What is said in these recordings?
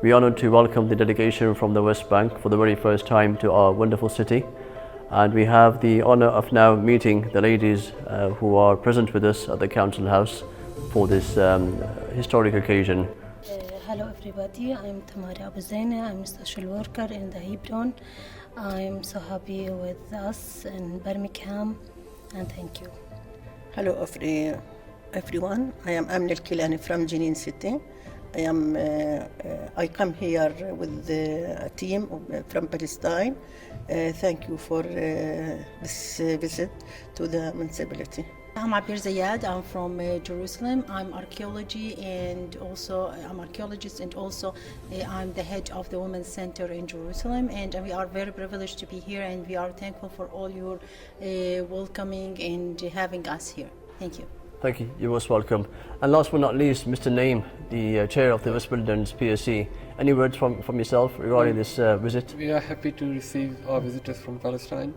We're honoured to welcome the delegation from the West Bank for the very first time to our wonderful city. And we have the honour of now meeting the ladies who are present with us at the Council House for this historic occasion. Hello everybody, I'm Tamara Abu Zaina, I'm a social worker in the Hebron. I'm so happy with us in Birmingham and thank you. Hello everyone, I am Amna Al-Kilani from Jenin City. I come here with a team from Palestine. Thank you for this visit to the municipality. I'm Abir Zayad. I'm from Jerusalem. I'm archaeologist and also I'm the head of the Women's Center in Jerusalem, and we are very privileged to be here, and we are thankful for all your welcoming and having us here. Thank you. Thank you. You're most welcome. And last but not least, Mr. Naeem, the chair of the West Midlands PSC. Any words from yourself regarding this visit? We are happy to receive our visitors from Palestine.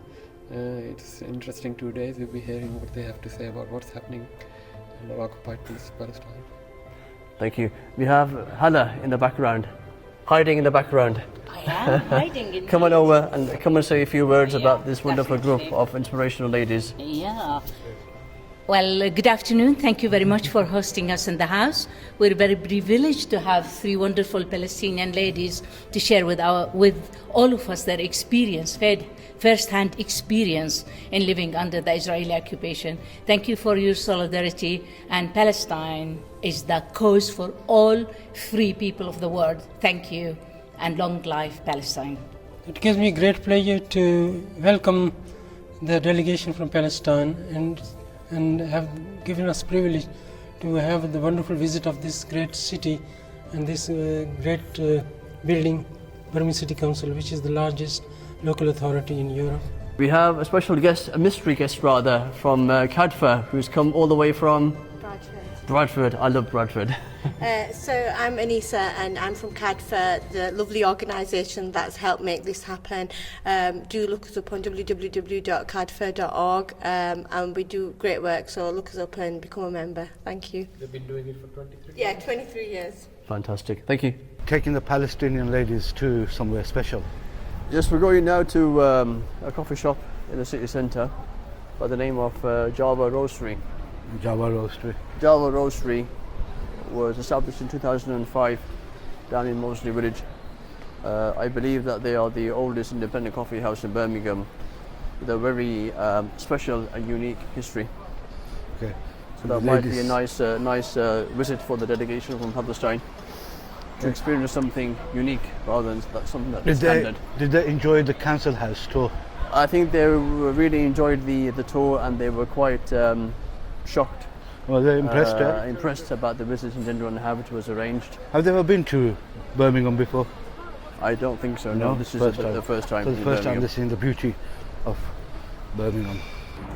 It's interesting 2 days. We'll be hearing what they have to say about what's happening in our occupied Palestine. Thank you. We have Hala in the background, hiding in the background. I am hiding in Come on over and come and say a few words about this wonderful group of inspirational ladies. Yeah. Well, good afternoon. Thank you very much for hosting us in the house. We're very privileged to have three wonderful Palestinian ladies to share with all of us their experience, first-hand experience in living under the Israeli occupation. Thank you for your solidarity, and Palestine is the cause for all free people of the world. Thank you, and long life Palestine. It gives me great pleasure to welcome the delegation from Palestine and have given us privilege to have the wonderful visit of this great city and this great building, Birmingham City Council, which is the largest local authority in Europe. We have a special guest, a mystery guest rather, from Cadfa, who's come all the way from Bradford. I love Bradford. So I'm Anissa and I'm from CADFA, the lovely organisation that's helped make this happen. Do look us up on www.cadfa.org and we do great work, so look us up and become a member. Thank you. They've been doing it for 23 years? Yeah, 23 years. Fantastic. Thank you. Taking the Palestinian ladies to somewhere special. Yes, we're going now to a coffee shop in the city centre by the name of Java Roastery. Java Roastery. Java Roastery was established in 2005 down in Moseley Village. I believe that they are the oldest independent coffee house in Birmingham with a very special and unique history. Okay. So that might be a nice visit for the delegation from Palestine to experience something unique rather than something that's standard. Did they enjoy the council house tour? I think they really enjoyed the tour, and they were quite shocked. Well, they're impressed. Impressed about the visit in general and how it was arranged. Have they ever been to Birmingham before? I don't think so. No, this is the first time. So the first time they've seen the beauty of Birmingham.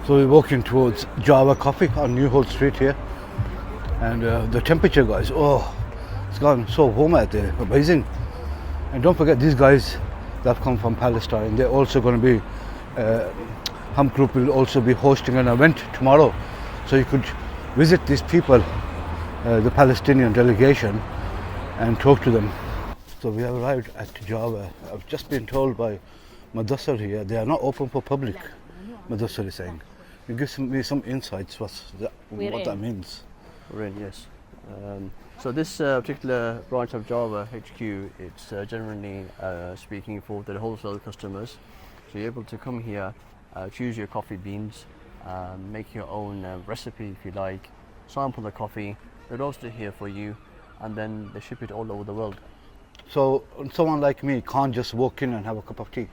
So we're walking towards Java Coffee on Newhall Street here, and the temperature, guys. Oh, it's gone so warm out there. Amazing. And don't forget these guys that have come from Palestine. They're also going to be. Hum Group will also be hosting an event tomorrow, so you could visit these people, the Palestinian delegation, and talk to them. So we have arrived at Java. I've just been told by Mudassar here they are not open for public. Mudassar is saying. You give me some insights what that means. We're in, yes. So this particular branch of Java HQ, it's generally speaking for the wholesale customers. So you're able to come here, choose your coffee beans, make your own recipe if you like, sample the coffee, they roast it here for you, and then they ship it all over the world. So someone like me can't just walk in and have a cup of tea?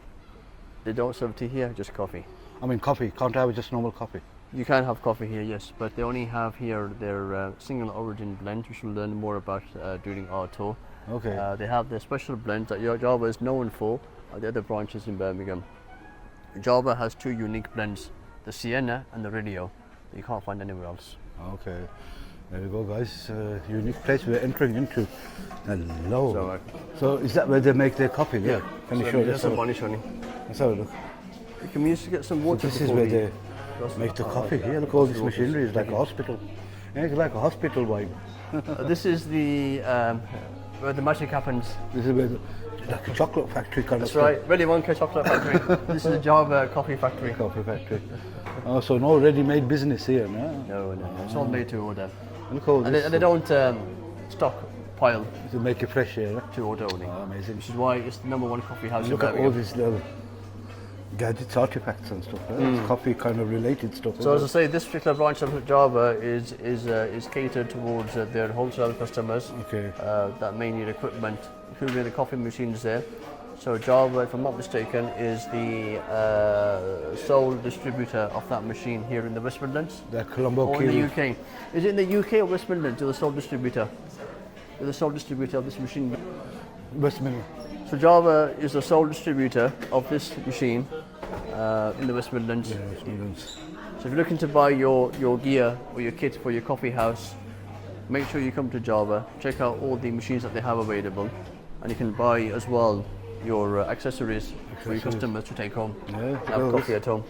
They don't serve tea here, just coffee. I mean coffee, can't I have just normal coffee? You can have coffee here, yes, but they only have here their single origin blend, which we'll learn more about during our tour. Okay. They have their special blend that Java is known for at the other branches in Birmingham. Java has two unique blends, the Sienna and the Radio, that you can't find anywhere else. Okay. There we go, guys. Unique place we're entering into. Hello. So is that where they make their coffee? Yeah. Can you show us? Let's have a look. Can we just get some water? So this is where they make the coffee. Here, look, all this machinery is like a hospital. Yeah, it's like a hospital vibe. This is the where the magic happens. This is where like a chocolate factory kind That's of right, Willy Wonka chocolate factory. This is a Java coffee factory. Coffee factory. Oh, so no ready-made business here, no? No. It's all made to order. Look at all And this. they don't stockpile to make it fresh here. to order only. Oh, amazing. Which is why it's the number one coffee house Look in at all Birmingham. these little gadgets, artifacts and stuff. It's coffee kind of related stuff. So as I isn't say, this particular branch of Java is catered towards their wholesale customers Okay. that may need equipment, including the coffee machines there. So Java, if I'm not mistaken, is the sole distributor of that machine here in the West Midlands. it? The Colombo Or in Kiwi. the UK. Is it in the UK or West Midlands? You're the sole distributor. You're the sole distributor of this machine. West Midlands. So Java is the sole distributor of this machine in the West Midlands. Yeah, West Midlands. So if you're looking to buy your gear or your kit for your coffee house, make sure you come to Java, check out all the machines that they have available, and you can buy as well your accessories for your customers to take home. Yeah, Have well, coffee at home.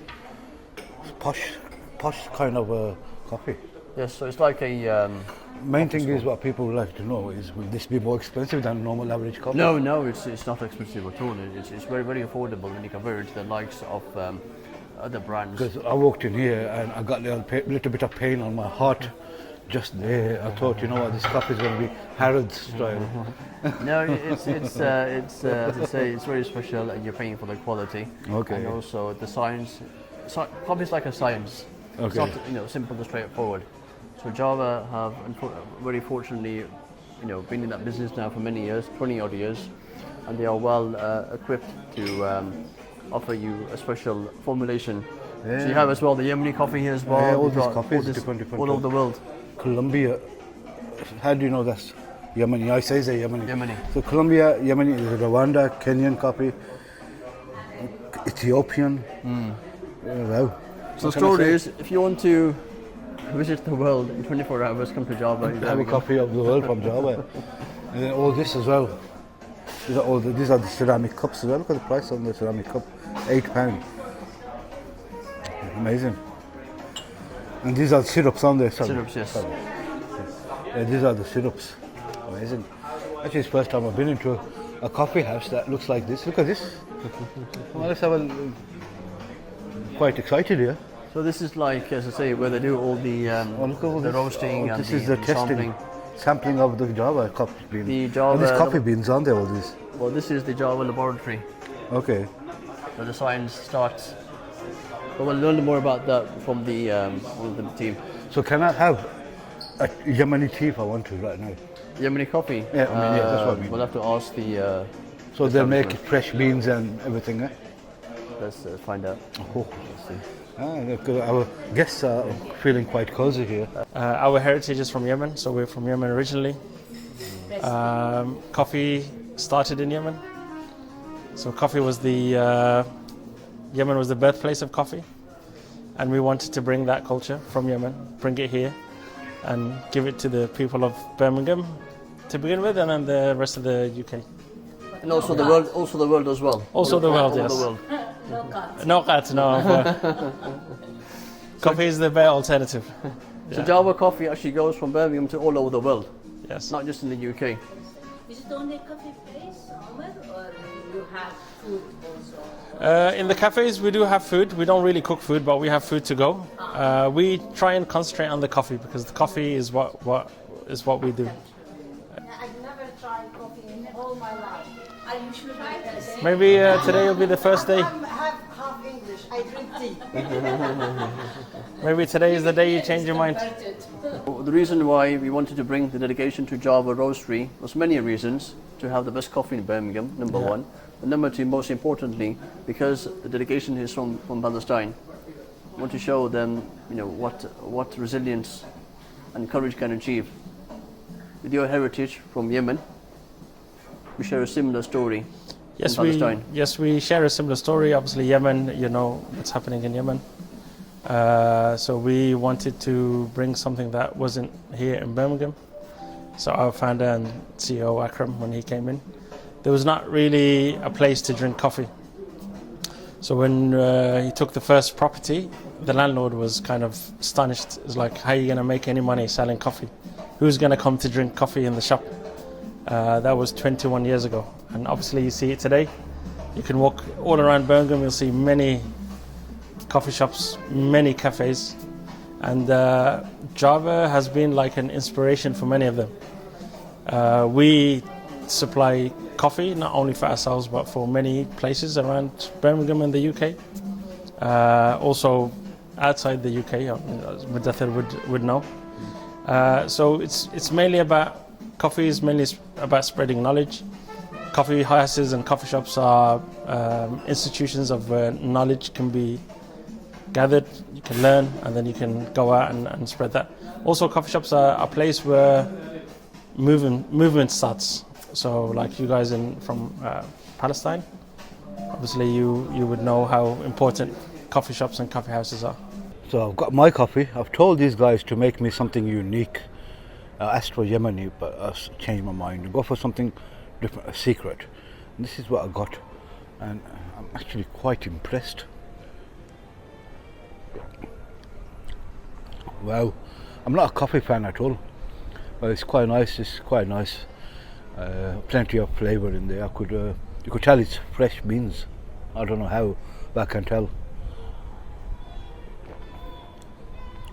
It's posh kind of coffee. Yes, so it's like a Main thing is what people would like to know is, will this be more expensive than normal average coffee? no, it's not expensive at all. It's very, very affordable when you compare it to the likes of other brands. Because I walked in here and I got a little bit of pain on my heart just there. I thought, you know what, this coffee is going to be Harrods style. No, it's as I say, it's very special, and you're paying for the quality. Okay. And also the science. Coffee is like a science. It's Okay. not simple and straightforward. So Java have very fortunately been in that business now for many years, 20 odd years, and they are well equipped to offer you a special formulation. So you have as well the Yemeni coffee here as well. Yeah, all We've these got coffees, all this different all over the world. Colombia, how do you know that's Yemeni? I say Yemeni. Yemeni. So Colombia, Yemeni, is Rwanda, Kenyan coffee, Ethiopian. Wow. So the story is, if you want to visit the world in 24 hours, come to Java. Have a copy of the world from Java. And then all this as well. These are the ceramic cups as well. Look at the price on the ceramic cup, £8. Amazing. And these are syrups on there. Sorry. Syrups, yes. Sorry. Yeah, these are the syrups. Amazing. Actually, it's the first time I've been into a coffee house that looks like this. Look at this. Well, let's have a. Quite excited here. So this is like, as I say, where they do all the Look at all the this. roasting and this is the testing, sampling. sampling of the Java coffee beans. The Java- These coffee beans, aren't they? All these. Well, this is the Java laboratory Okay. where the science starts. But we'll learn more about that from the team. So can I have a Yemeni tea if I want to right now? Yemeni coffee. Yeah, that's what I mean. We'll have to ask the. So they make establishment. fresh beans and everything. Eh? Let's find out. Oh. Let's see. Look, our guests are feeling quite cozy here. Our heritage is from Yemen, so we're from Yemen originally. Coffee started in Yemen. So coffee was Yemen was the birthplace of coffee. And we wanted to bring that culture from Yemen, bring it here, and give it to the people of Birmingham to begin with, and then the rest of the UK. And also the world as well. Also the world, All yes. the world. No cat, no. Coffee is the better alternative. So Java coffee actually goes from Birmingham to all over the world, Yes. not just in the UK. Is it only coffee place, Omar, or you have food also? In the cafes, we do have food. We don't really cook food, but we have food to go. We try and concentrate on the coffee because the coffee is what we do. I've never tried coffee in all my life. Are you sure? Maybe today will be the first day. I'm half English. I drink tea. Maybe today is the day you change your mind. The reason why we wanted to bring the delegation to Java Roastery was many reasons. To have the best coffee in Birmingham, number one. And number two, most importantly, because the delegation is from Palestine, we want to show them, what resilience and courage can achieve. With your heritage from Yemen, we share a similar story in Palestine. We share a similar story. Obviously, Yemen, you know what's happening in Yemen. So we wanted to bring something that wasn't here in Birmingham. So our founder and CEO Akram, when he came in, there was not really a place to drink coffee. So when he took the first property, the landlord was kind of astonished. It's like, how are you going to make any money selling coffee? Who's going to come to drink coffee in the shop? That was 21 years ago, and obviously you see it today. You can walk all around Birmingham, you'll see many coffee shops, many cafes, and Java has been like an inspiration for many of them. We supply coffee not only for ourselves but for many places around Birmingham and the UK. Also outside the UK, as Mudathir would know. So it's mainly about coffee, is mainly about spreading knowledge. Coffee houses and coffee shops are institutions of where knowledge can be gathered, you can learn, and then you can go out and spread that. Also, coffee shops are a place where movement starts. So like you guys from Palestine, obviously you would know how important coffee shops and coffee houses are. So I've got my coffee. I've told these guys to make me something unique. I asked for Yemeni, but I changed my mind. Go for something different, a secret. And this is what I got, and I'm actually quite impressed. Wow, I'm not a coffee fan at all, but it's quite nice. It's quite nice. Plenty of flavour in there. You could tell it's fresh beans. I don't know how, but I can tell.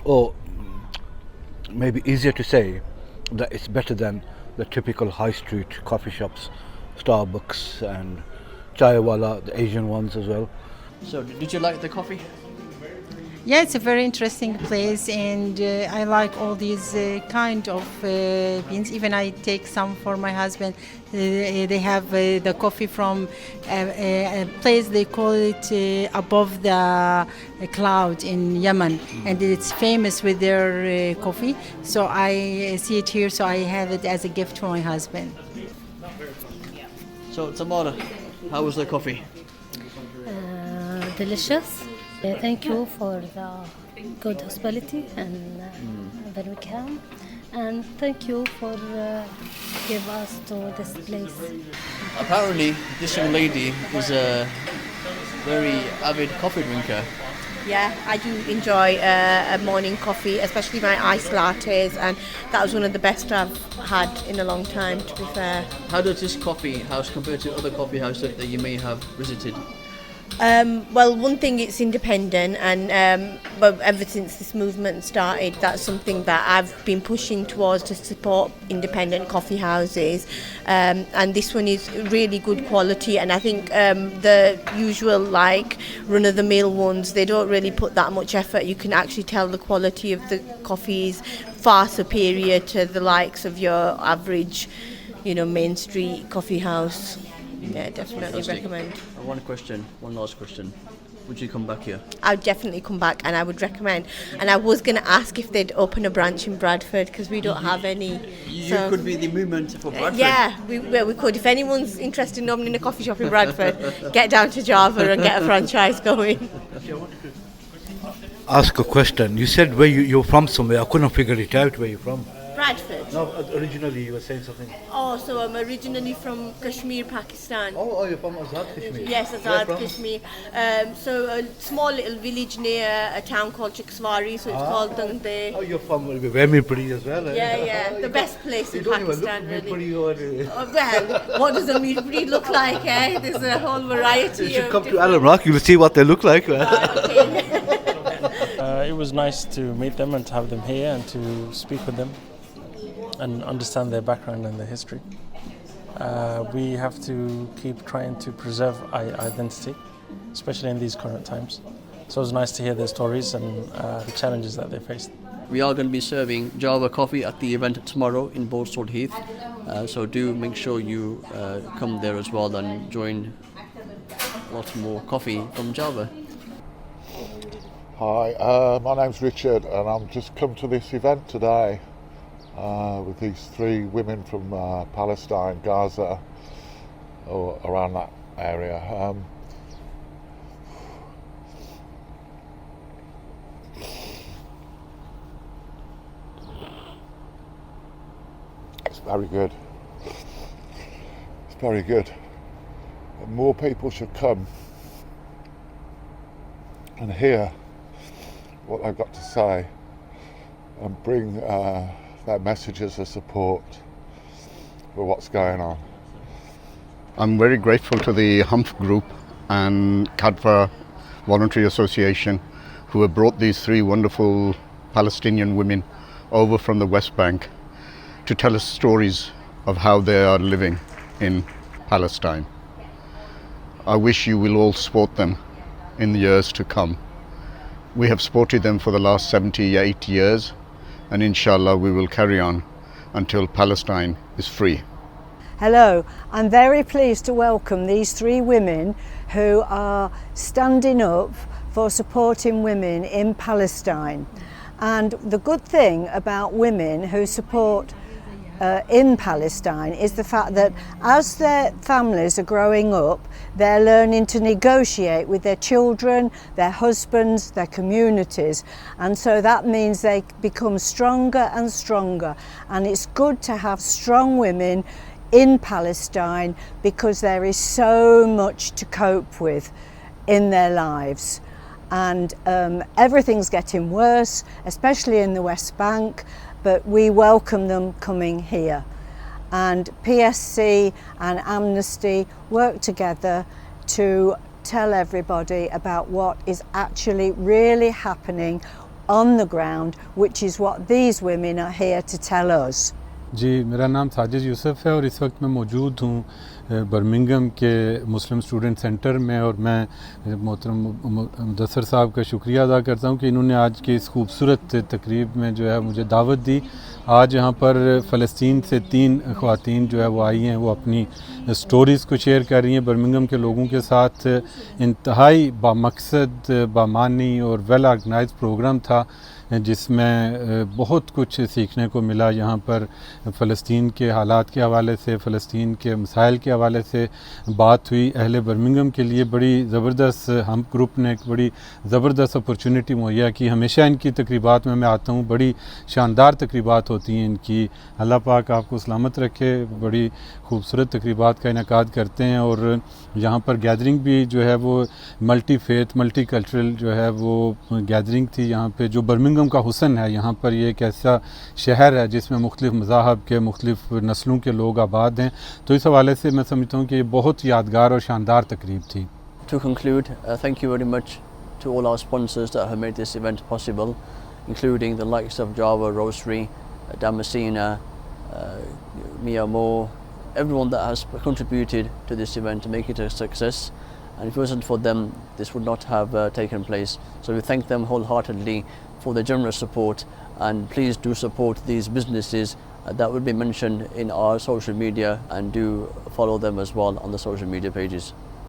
Or maybe easier to say that it's better than the typical high street coffee shops, Starbucks and Chaiwala, the Asian ones as well. So did you like the coffee? Yeah, it's a very interesting place, and I like all these kind of beans. Even I take some for my husband. They have the coffee from a place they call it above the cloud in Yemen, and it's famous with their coffee. So I see it here, so I have it as a gift for my husband. So Tamara, how was the coffee? Delicious. Thank you for the good hospitality and Birmingham, and thank you for give us to this place. Apparently, this young lady is a very avid coffee drinker. Yeah, I do enjoy a morning coffee, especially my iced lattes, and that was one of the best I've had in a long time, to be fair. How does this coffee house compare to other coffee houses that you may have visited? Well, one thing, it's independent, and but ever since this movement started, that's something that I've been pushing towards, to support independent coffee houses, and this one is really good quality. And I think the usual like run-of-the-mill ones, they don't really put that much effort. You can actually tell the quality of the coffee is far superior to the likes of your average, Main Street coffee house. Yeah, definitely recommend. One last question. Would you come back here? I would definitely come back, and I would recommend. And I was going to ask if they'd open a branch in Bradford, because we don't have any. You could be the movement for Bradford. Yeah, we could. If anyone's interested in opening a coffee shop in Bradford, get down to Java and get a franchise going. Ask a question. You said where you're from somewhere. I couldn't figure it out where you're from. Bradford? No, originally you were saying something. Oh, so I'm originally from Kashmir, Pakistan. Oh, you're from Azad Kashmir? Yes, Azad Kashmir. So a small little village near a town called Chikswari, so it's called Dangde. Oh, you're from Mirpuri as well, eh? Yeah, the best place in Pakistan, really. Mirpuri Well, what does a Mirpuri look like, eh? There's a whole variety. You should come to Alam Rock, you'll see what they look like. It was nice to meet them and to have them here and to speak with them and understand their background and their history. We have to keep trying to preserve our identity, especially in these current times. So it was nice to hear their stories and the challenges that they faced. We are going to be serving Java coffee at the event tomorrow in Boldstone Heath. So do make sure you come there as well and join lots more coffee from Java. Hi, my name's Richard, and I'm just come to this event today with these three women from Palestine, Gaza, or around that area. It's very good. It's very good. And more people should come and hear what they've got to say and bring their messages of support with what's going on. I'm very grateful to the Humph Group and Kadfa Voluntary Association who have brought these three wonderful Palestinian women over from the West Bank to tell us stories of how they are living in Palestine. I wish you will all support them in the years to come. We have supported them for the last 78 years, and inshallah we will carry on until Palestine is free. Hello, I'm very pleased to welcome these three women who are standing up for supporting women in Palestine. And the good thing about women who support in Palestine is the fact that as their families are growing up, they're learning to negotiate with their children, their husbands, their communities, and so that means they become stronger and stronger. And it's good to have strong women in Palestine because there is so much to cope with in their lives. And everything's getting worse, especially in the West Bank, but we welcome them coming here. And PSC and Amnesty work together to tell everybody about what is actually really happening on the ground, which is what these women are here to tell us. जी मेरा नाम साजिद यूसुफ है और इस वक्त मैं मौजूद हूँ Birmingham के मुस्लिम स्टूडेंट सेंटर में और मैं मोहतरम मुदस्सर साहब का शुक्रिया अदा करता हूँ कि इन्होंने आज की इस खूबसूरत तकरीब में जो है मुझे दावत दी। आज यहाँ पर फ़लस्तीन से 3 ख़वातीन जो है वो आई हैं, वो अपनी स्टोरीज़ को शेयर कर रही हैं बर्मिंघम के लोगों के साथ। इंतहाई बामकसद, बामानी और वेल ऑर्गेनाइज प्रोग्राम था जिसमें बहुत कुछ सीखने को मिला। यहाँ पर फ़लस्तीन के हालात के हवाले से, फ़लस्तीन के मसाइल के हवाले से बात हुई। अहले बर्मिंघम के लिए बड़ी ज़बरदस्त, हम ग्रुप ने एक बड़ी ज़बरदस्त अपॉर्चुनिटी मुहैया की। हमेशा इनकी तकरीबात में मैं आता हूँ, बड़ी शानदार तकरीबात होती हैं इनकी। अल्लाह पाक आपको सलामत रखे। बड़ी खूबसूरत तकरीबात का इनेकाद करते हैं और यहाँ पर गैदरिंग भी जो है वो मल्टी फेथ, मल्टी कल्चरल जो है वो गैदरिंग थी। यहाँ पे जो बर्मिंघम का हुस्न है, यहाँ पर ये एक ऐसा शहर है जिसमें मुख्तलिफ मज़ाहब के, मुख्तलिफ नस्लों के लोग आबाद हैं। तो इस हवाले से मैं समझता हूँ कि ये बहुत यादगार और शानदार तकरीब थी। To conclude, thank you very much to all our sponsors that have made this event possible, including the likes of Java Roastery, Damascena, Mia Moore, everyone that has contributed to this event to make it a success. And if it wasn't for them, this would not have taken place. So we thank them wholeheartedly for their generous support, and please do support these businesses that will be mentioned in our social media, and do follow them as well on the social media pages.